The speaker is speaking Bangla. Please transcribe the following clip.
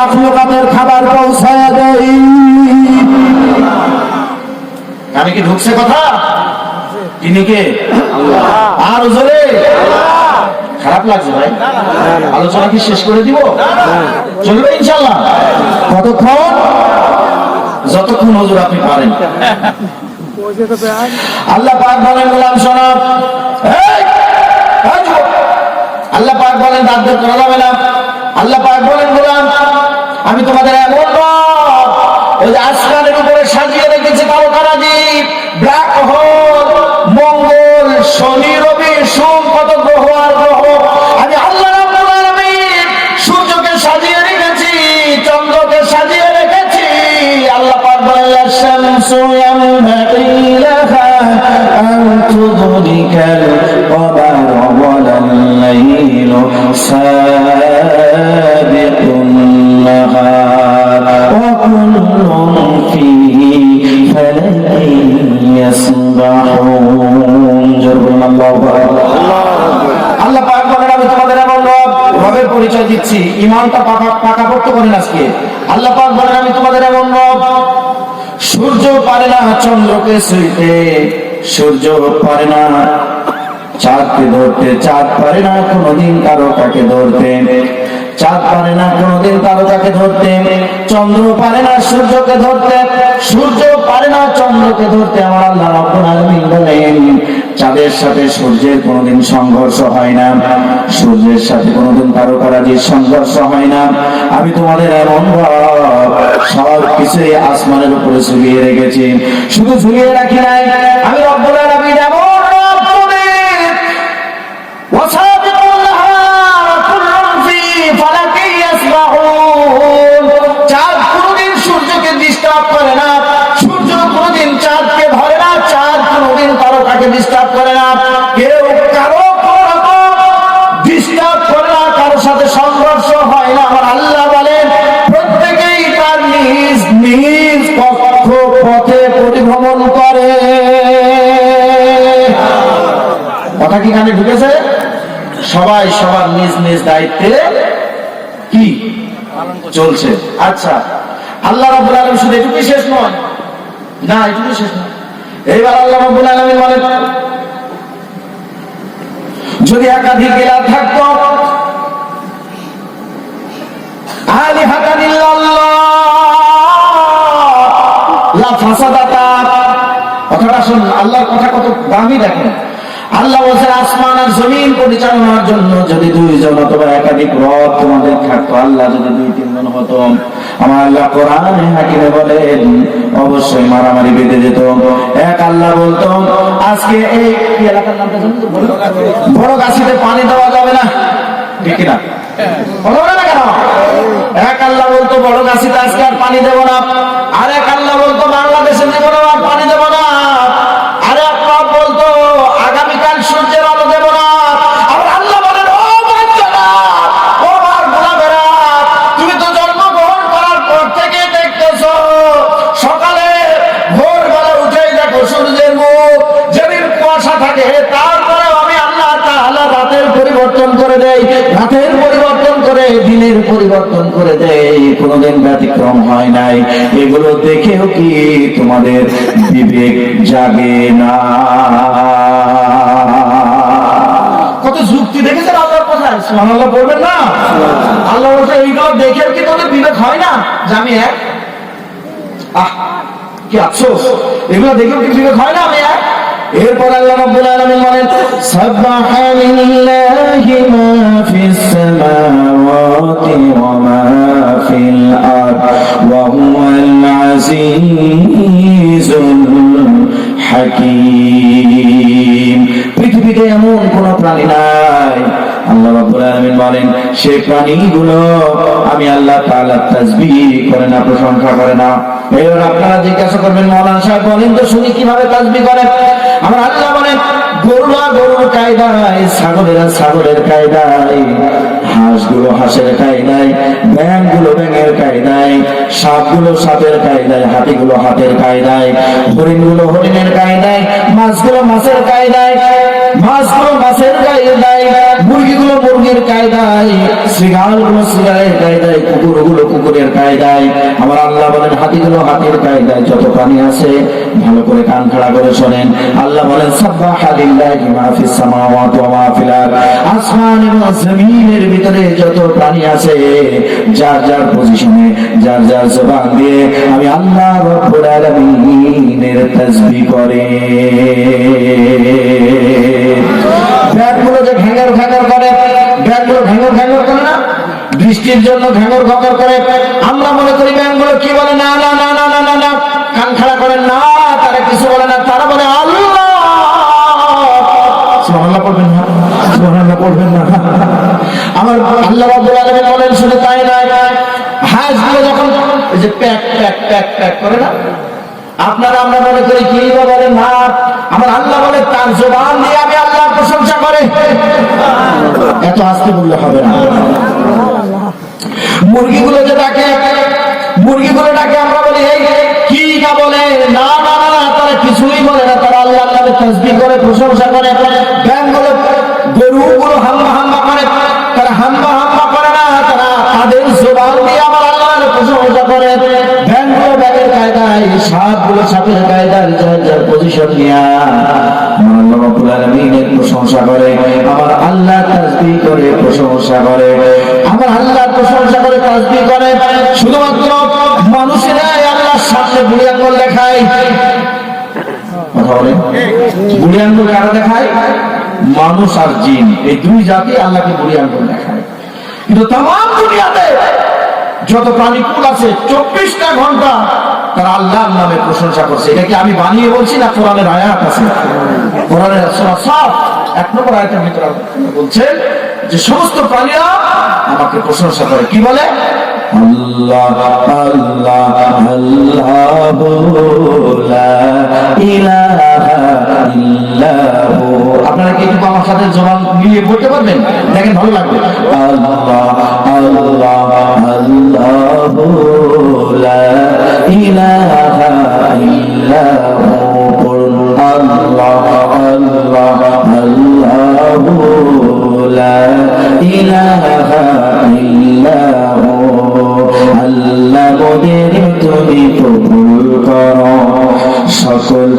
মাখলুকাতের খাবার পৌঁছায় দেই। আমি কি ঢুকছে কথা? তিনি কে? আর জোরে খারাপ লাগছে ভাই? আলোচনা কি শেষ করে দিব? চলবে ইনশাআল্লাহ? কতক্ষণ? যতক্ষণ হুজুর আপনি পারেন। আল্লাহ পাক বলেন গোলাম শোনো, আল্লাহ পাক বলেন রাত বের করা যাবে না। আল্লাহ পাক বলেন গোলাম আমি তোমাদের এমন রব, ওই যে আসমানের উপরে সাজিয়ে রেখেছি তারকারাজি, ব্ল্যাক হোল, মঙ্গল, শনি, রবি, সোম, কত গ্রহ আর গ্রহ। আমি আল্লাহ রাব্বুল আলামিন সূর্যকে সাজিয়ে রেখেছি, চন্দ্রকে সাজিয়ে রেখেছি। আল্লাহ পাক বলেন লাশামসু ইয়ামবাগি লাহা আন তুদরিকাল কমার ওয়ালাল লাইলু সাবিকুন নাহার ওয়া কুল্লুন ফীহি ফালাকিন ইয়াসবাহুন। জোরবুল আল্লাহু আকবার। আল্লাহ পাক বলেন আমি তোমাদের এমন রবের পরিচয় দিচ্ছি, ঈমানটা পাকাপোক্ত করেন আজকে। আল্লাহ পাক বলেন আমি তোমাদের এমন রব, সূর্য পারে না চন্দ্রকে ছুঁইতে, সূর্য পারে না চাঁদকে ধরতে, চাঁদ পারে না কোনোদিন তারকাকে ধরতে, চাঁদ পারে না কোনোদিন তারকাকে ধরতে, চন্দ্র পারে না সূর্যকে ধরতে, সূর্য পারে না চন্দ্রকে ধরতে। আমার আল্লাহ রাব্বুল আলামিন বলেন চাঁদের সাথে সূর্যের কোনোদিন সংঘর্ষ হয় না, সূর্যের সাথে কোনোদিন তারকারাজির সংঘর্ষ হয় না। আমি তোমাদের এমন রব, সব কিছুই আসমানের উপরে ঝুলিয়ে রেখেছি। শুধু ঝুলিয়ে রাখি নাই, আমি রব্বুল আলামিন এমন রব তোমাদের ওয়াসাবিকুল নাহার কুল্লুন ফি ফালাকি ইয়াসবাহুন। চাঁদ কোনোদিন সূর্যকে ডিস্টার্ব করে না, সূর্য কোনোদিন চাঁদকে ধরে না, চাঁদ কোনোদিন তারকাকে ডিস্টার্ব করে না। কেউ কারো ডিস্টার্ব করে না, কারোর সাথে সংঘর্ষ হয় না। আমার আল্লাহ বলেন প্রত্যেকেই তার নিজ নিজ কক্ষপথে পরিভ্রমণ করে। কথা কি কানে ঢুকেছে? সবাই সবার নিজ নিজ দায়িত্বে কি চলছে। আচ্ছা, আল্লাহ রাব্বুল আলামিন শুধু এটুকুই শেষ নয়, না এটুকুই শেষ নয়। এইবার আল্লাহ রাব্বুল আলামিন বলেন যদি একাধিক ইলাহ থাকতো, আলিহাতান ইল্লাল্লাহ লা ফাসাদাতা। কথাটা শুন, আল্লাহর কথা কত দামি দেখেন। আল্লাহ বলছেন আসমান আর জমিন পরিচালনার জন্য যদি দুইজন অথবা একাধিক রব তোমাদের থাকতো, আল্লাহ যদি 2-3 জন হতো, আমার আল্লাহ কোরআনে হাকিমে বলেন অবশ্যই মারামারি বেঁধে যেত। এক আল্লাহ বলতো আজকে এই এলাকার নামটা জানেন তো, বড় গাছিতে পানি দেওয়া যাবে না, ঠিক না? বলবে না কেন? এক আল্লাহ বলতো বড় গাছিতে আজকে আর পানি দেবো না, আর এক আল্লাহ বলতো বাংলাদেশে দেবো না, আর পানি দেবো না, আর এক রব বলতো আগামীকাল সূর্যের আলো দেবো না। আবার আল্লাহ বলেন ও বাচ্চারা, ও আমার গোলামেরা, তুমি তো জন্মগ্রহণ করার পর থেকে দেখতেছো সকালে ভোরবেলা উঠেই দেখো সূর্যের মুখ, যেদিন কুয়াশা থাকে তারপরে আমি আল্লাহ তাআলা রাতের পরিবর্তন করে দেই, রাতের পরিবর্তন করে দিনের পরিবর্তন করে দেই, কোনোদিন ব্যতিক্রম হয় নাই। এগুলো দেখেও কি তোমাদের বিবেক জাগে না? কত যুক্তি দেখেছেন আল্লাহর কথায়, সুবহানাল্লাহ বলবেন না? আল্লাহ বলছে এইগুলো দেখেও কি তোদের বিবেক হয় না যে আমি এক? কি আফসোস, এগুলো দেখেও কি বিবেক হয় না আমি এক? এরপর আল্লাহ রাব্বুল আলামিন বলেন সাবহানা লিল্লাহি মা ফিস সামাওয়াতি ওয়া মা ফিল আরদ ওয়া হুয়াল আজিজুল হাকীম। পৃথিবীতে এমন কোন প্রাণী নাই, আল্লাহ রাব্বুল আলামিন বলেন সেই প্রাণীগুলো আমি আল্লাহ তাআলা তাসবিহ করে না, প্রশংসা করে না। এবার আপনারা জিজ্ঞাসা করবেন মাওলানা সাহেব বলেন তো শুনি কিভাবে তাসবিহ করে? আমার আল্লাহ বলেন গরুরা গরুর কায়দায়, ছাগলেরা ছাগলের কায়দায়, হাঁসগুলো হাঁসের কায়দায়, ব্যাঙগুলো ব্যাঙের কায়দায়, সাপগুলো সাপের কায়দায়, হাতিগুলো হাতের কায়দায়, হরিণগুলো হরিণের কায়দায়, মাছগুলো মাছের কায়দায়, মাছগুলো মাছের কায়দায়, মুরগিগুলো মুরগির কায়দায়, শ্রীগালগুলো শ্রীগালের কায়দায়, কুকুরগুলো কুকুরের কায়দায়। আমার আল্লাহ বলেন হাতিগুলো হাতির কায়দায়। যত প্রাণী আছে ভালো করে কান খাড়া করে শোনেন। আল্লাহ বলেন সাব্বাহা লিল্লাহি মা ফিস সামাওয়াতি ওয়া মা ফিল আরদ। আসমান এবং জমিনের ভিতরে যত প্রাণী আছে যার যার পজিশনে যার যার জবান দিয়ে আমি আল্লাহ রব্বুল আলামিনের তাসবিহ করে। ব্যাগগুলো যে ঘ্যাঙ্গর ঘ্যাঙ্গর করে, ব্যাগগুলো ঘ্যাঙ্গর ঘ্যাঙ্গর করে না, বৃষ্টির জন্য ঘ্যাঙ্গর ঘ্যাঙ্গর করে। আমরা মনে করি ব্যাগগুলো কি বলে, না না না না না না না, কান খাড়া করেন না, তারা কিছু বলে না, তারা বলে আল্লাহ। সুবহানাল্লাহ পড়বেন না, সুবহানাল্লাহ পড়বেন না। আমার আল্লাহ রাব্বুল আলামিন বলেন শুধু তাই নয়, হাঁসগুলো যখন এই যে প্যাক প্যাক প্যাক প্যাক করে না, আপনারা আমরা মনে করি কি বলে না, আমার আল্লাহ বলে তার জবান দিয়ে আমি আল্লাহর প্রশংসা করে। এত আস্তে বললে হবে না। মুরগিগুলো যে ডাকে, মুরগিগুলো ডাকে, আমরা বলি এই কি না বলে, না না না, তারা কিছুই বলে না, তারা আল্লাহ আল্লাহর তাসবিহ করে, প্রশংসা করে। ব্যাঙগুলো গরুগুলো হাম্বা হাম্বা করে, তারা হাম্বা হাম্বা করে না, তারা তাদের জবান দিয়ে আমার আল্লাহর প্রশংসা করে। ব্যাঙগুলো ব্যাঙের কায়দায়, সাপগুলো সাপের কায়দায়, যার যার পজিশন নিয়া আল্লাহ রাব্বুল আলামিনের প্রশংসা করে। আমার আল্লাহ তাসবিহ করে, প্রশংসা করে, আমার আল্লাহ প্রশংসা করে, তাসবিহ করে। শুধুমাত্র মানুষেরাই আল্লাহর সামনে বুড়ি আঙ্গুল দেখায়। কথা বলে বুড়ি আঙ্গুল কারা দেখায়? মানুষ আর জিন, এই দুই জাতি আল্লাহকে বুড়ি আঙ্গুল দেখায়। কিন্তু তামাম দুনিয়াতে যত প্রাণীকুল আছে 24টা ঘন্টা তারা আল্লাহর নামে প্রশংসা করছে। এটা কি আমি বানিয়ে বলছি না কোরআনের আয়াত আছে? কোরআনের সূরা সাফ 1 নম্বর আয়াতের ভিতরে বলছে যে সমস্ত প্রাণীরা আমাকে প্রশংসা করে। কি বলে? আল্লাহ আল্লাহ আল্লাহু লা ইলাহা ইল্লাহু। আপনারা কি একটু আমার সাথে জবান মিলিয়ে বলতে পারবেন? দেখেন ভালো লাগবে। আল্লাহ আল্লাহ আল্লাহু লা ইলাহা ইল্লাহু। আল্লাহ আল্লাহ আল্লাহু লা ইলাহা ইল্লাহু। আল্লাহ মোদের তুমি কবুল করো সকল